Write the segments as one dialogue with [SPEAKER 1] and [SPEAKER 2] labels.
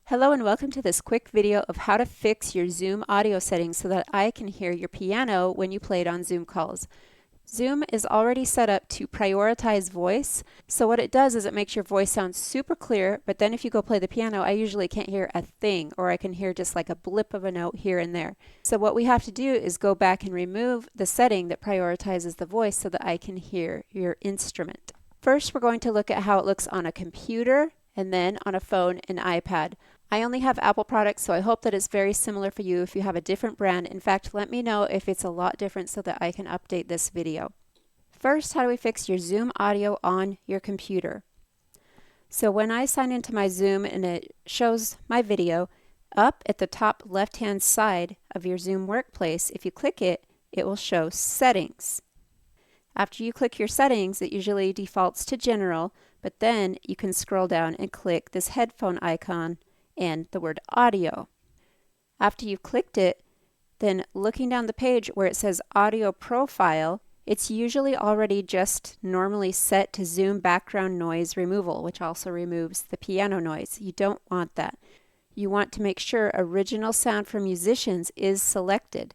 [SPEAKER 1] Hello and welcome to this quick video of how to fix your Zoom audio settings so that I can hear your piano when you play it on Zoom calls. Zoom is already set up to prioritize voice, so what it does is it makes your voice sound super clear, but then if you go play the piano, I usually can't hear a thing, or I can hear just like a blip of a note here and there. So what we have to do is go back and remove the setting that prioritizes the voice so that I can hear your instrument. First, we're going to look at how it looks on a computer and then on a phone and iPad. I only have Apple products, so I hope that it's very similar for you if you have a different brand. In fact, let me know if it's a lot different so that I can update this video. First, how do we fix your Zoom audio on your computer? So when I sign into my Zoom and it shows my video, up at the top left-hand side of your Zoom workplace, if you click it, it will show Settings. After you click your settings, it usually defaults to General, but then you can scroll down and click this headphone icon and the word Audio. After you've clicked it, then looking down the page where it says Audio Profile, it's usually already just normally set to Zoom background noise removal, which also removes the piano noise. You don't want that. You want to make sure Original Sound for Musicians is selected.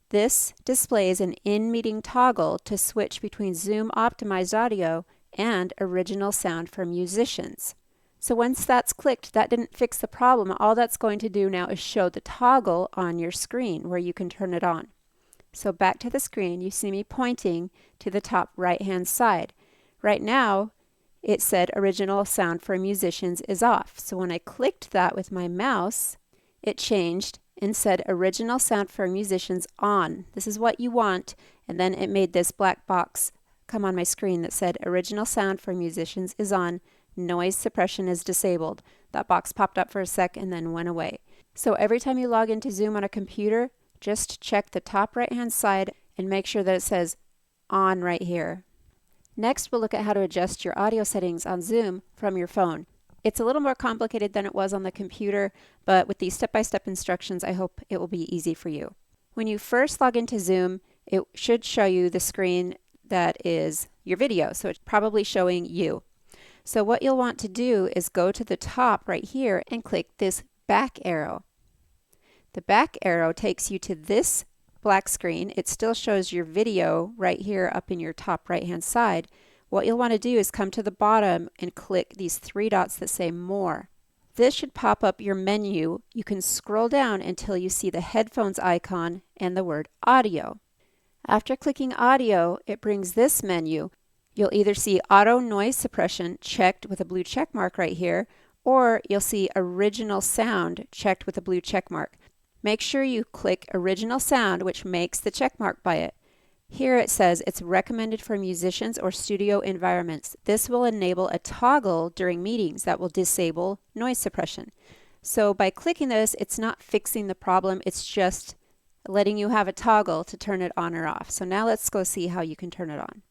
[SPEAKER 1] This displays an in-meeting toggle to switch between Zoom optimized audio and Original Sound for Musicians. So once that's clicked, that didn't fix the problem. All that's going to do now is show the toggle on your screen where you can turn it on. So back to the screen, you see me pointing to the top right-hand side. Right now, it said Original Sound for Musicians is off. So when I clicked that with my mouse, it changed and said Original Sound for Musicians on. This is what you want, and then it made this black box come on my screen that said Original Sound for Musicians is on. Noise suppression is disabled. That box popped up for a sec and then went away. So every time you log into Zoom on a computer, just check the top right-hand side and make sure that it says on right here. Next, we'll look at how to adjust your audio settings on Zoom from your phone. It's a little more complicated than it was on the computer, but with these step-by-step instructions, I hope it will be easy for you. When you first log into Zoom, it should show you the screen that is your video, so it's probably showing you. So what you'll want to do is go to the top right here and click this back arrow. The back arrow takes you to this black screen. It still shows your video right here up in your top right-hand side. What you'll want to do is come to the bottom and click these three dots that say More. This should pop up your menu. You can scroll down until you see the headphones icon and the word Audio. After clicking Audio, it brings this menu. You'll either see Auto Noise Suppression checked with a blue check mark right here, or you'll see Original Sound checked with a blue check mark. Make sure you click Original Sound, which makes the check mark by it. Here it says it's recommended for musicians or studio environments. This will enable a toggle during meetings that will disable noise suppression. So by clicking this, it's not fixing the problem, it's just letting you have a toggle to turn it on or off. So now let's go see how you can turn it on.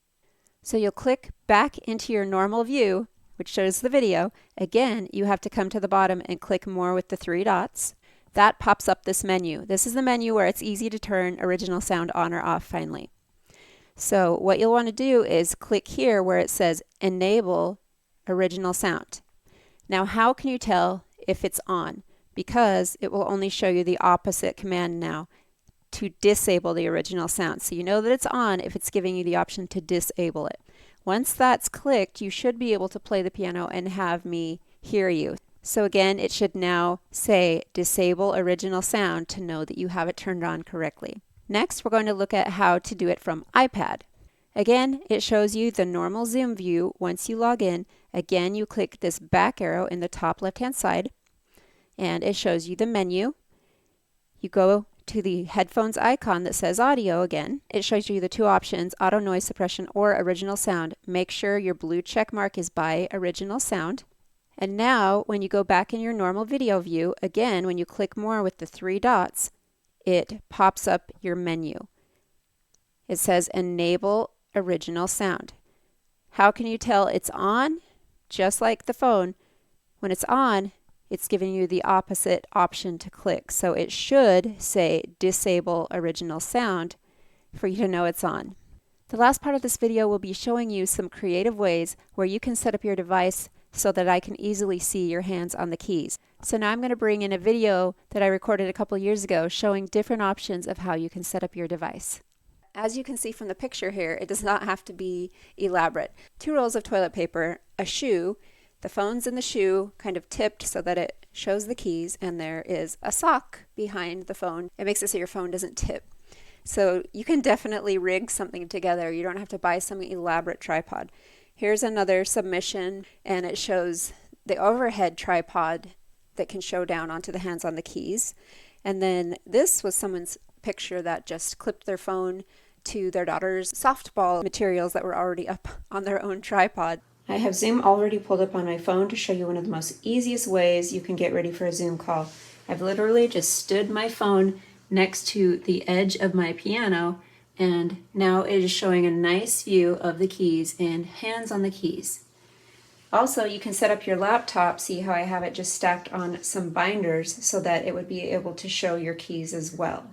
[SPEAKER 1] So you'll click back into your normal view, which shows the video. Again, you have to come to the bottom and click More with the three dots. That pops up this menu. This is the menu where it's easy to turn Original Sound on or off finally. So what you'll want to do is click here where it says Enable Original Sound. Now how can you tell if it's on? Because it will only show you the opposite command now, to disable the original sound. So you know that it's on if it's giving you the option to disable it. Once that's clicked, you should be able to play the piano and have me hear you. So again, it should now say Disable Original Sound to know that you have it turned on correctly. Next, we're going to look at how to do it from iPad. Again, it shows you the normal Zoom view once you log in. Again, you click this back arrow in the top left-hand side, and it shows you the menu. You go to the headphones icon that says Audio again. It shows you the two options, Auto Noise Suppression or Original Sound. Make sure your blue check mark is by Original Sound. And now when you go back in your normal video view, again, when you click More with the three dots, it pops up your menu. It says Enable Original Sound. How can you tell it's on? Just like the phone, when it's on, it's giving you the opposite option to click. So it should say Disable Original Sound for you to know it's on. The last part of this video will be showing you some creative ways where you can set up your device so that I can easily see your hands on the keys. So now I'm going to bring in a video that I recorded a couple years ago showing different options of how you can set up your device. As you can see from the picture here, it does not have to be elaborate. 2 rolls of toilet paper, a shoe, the phone's in the shoe kind of tipped so that it shows the keys, and there is a sock behind the phone. It makes it so your phone doesn't tip. So you can definitely rig something together. You don't have to buy some elaborate tripod. Here's another submission, and it shows the overhead tripod that can show down onto the hands on the keys. And then this was someone's picture that just clipped their phone to their daughter's softball materials that were already up on their own tripod. I have Zoom already pulled up on my phone to show you one of the most easiest ways you can get ready for a Zoom call. I've literally just stood my phone next to the edge of my piano, and now it is showing a nice view of the keys and hands on the keys. Also, you can set up your laptop. See how I have it just stacked on some binders so that it would be able to show your keys as well.